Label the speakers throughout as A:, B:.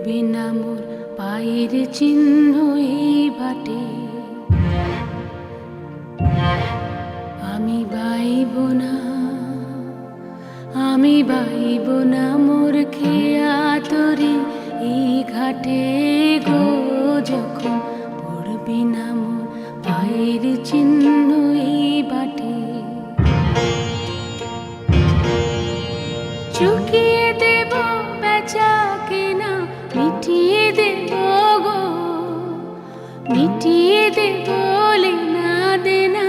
A: পড়বে না মোর পায়ের চিহ্ন এই বাটে, আমি বাইব না, আমি বাইব না মোর খেয়া তরি এই ঘাটে গো। যখন পড়বে না মোর পায়ের চিহ্ন এই বাটে, চুকিয়ে দেব বেচা কেনা, মিটিয়ে দেব গো, মিটিয়ে দেব লেনা দেনা,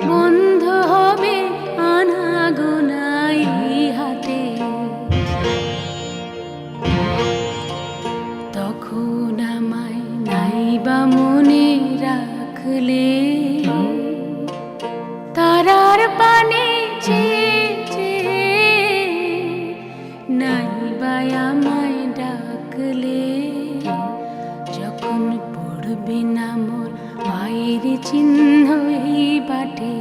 A: বন্ধ হবে আনাগোনা এই হাটে। তখন আমায় নাইবা মনে রাখলে, তারার পানে নাইবা আমায় ডাকলে, যখন পড়বে না মোর পায়ের চিহ্ন এই বাটে।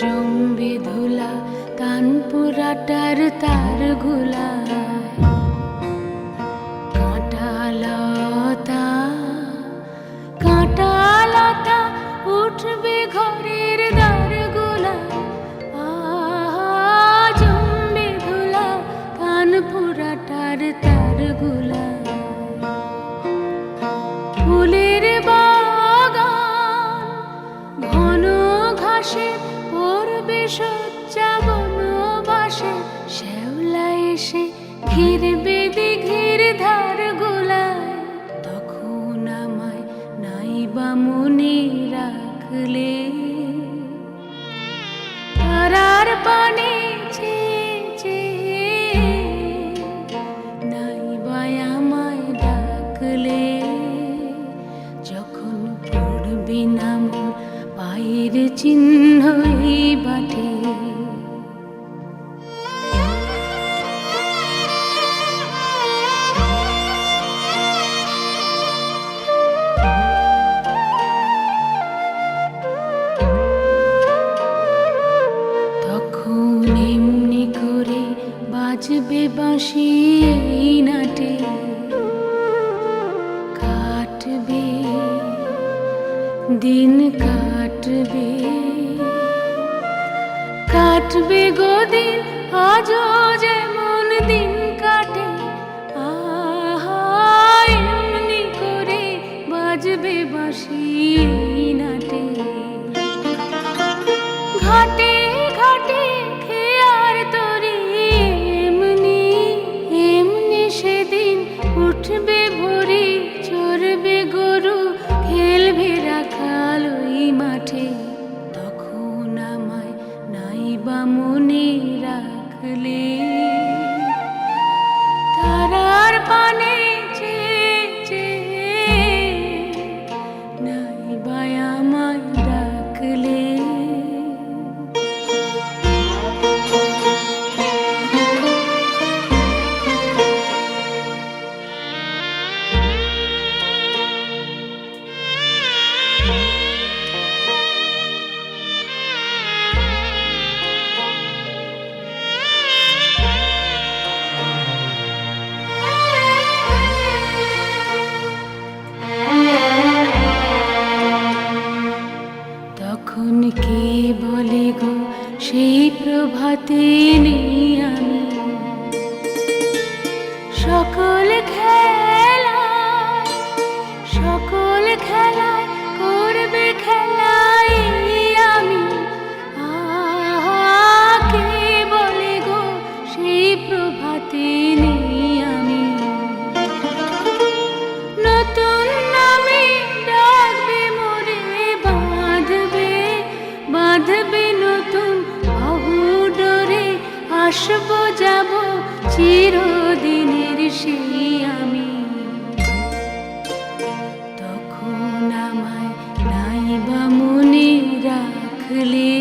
A: জমবে ধুলা কানপুরাটার তার গুলায়, কাঁটালতা কাঁটালতা উঠবে ঘরের দ্বার গুলায়। জমবে ধুলা কানপুরাটার তার গুলায়, ফুলের বাগান ঘন ঘাসে পড়বে সজ্জা বনবাসে, শ্যাওলা এসে ঘিরবে দিঘির ধার গুলায়। তখন আমায় নাইবা মনে রাখলে, তারার পানে নাইবা আমায় ডাকলে, যখন পড়বে না মোর পায়ের চিহ্ন এই বাটে। তখন এমনি করে বাজবে বাঁশি এই নাটে, কাটবে দিন কাটবে, কাটবে গো দিন আজও যেমন দিন কাটে। এমনি করে বাজবে বাঁশি এই নাটে, ঘাটে ঘাটে খেয়ার তরি এমনি এমনি সেদিন উঠবে ভরি, চড়বে গরু খেলবে রাখাল ওই মাঠে। তখন আমায় নাইবা মনে রাখলে, তারার পানে নাইবা আমায় ডাকলে। তখন কে বলে গো সেই প্রভাতে নেই আমি, সকল খেলায় করবে খেলায় আমি। কে বলে গো সেই প্রভাতে নেই আমি, নতুন নামে ডাকবে মোরে, বাঁধবে নতুন বাহু ডোরে, আসবো যাব চিরদিনের সেই আমি। তখন আমায় নাইবা মনে রাখলে,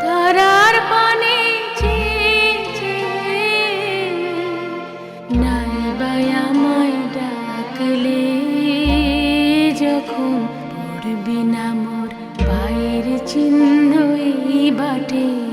A: তারার যখন পড়বি না মোর পায়ের চিহ্ন এই বাটে।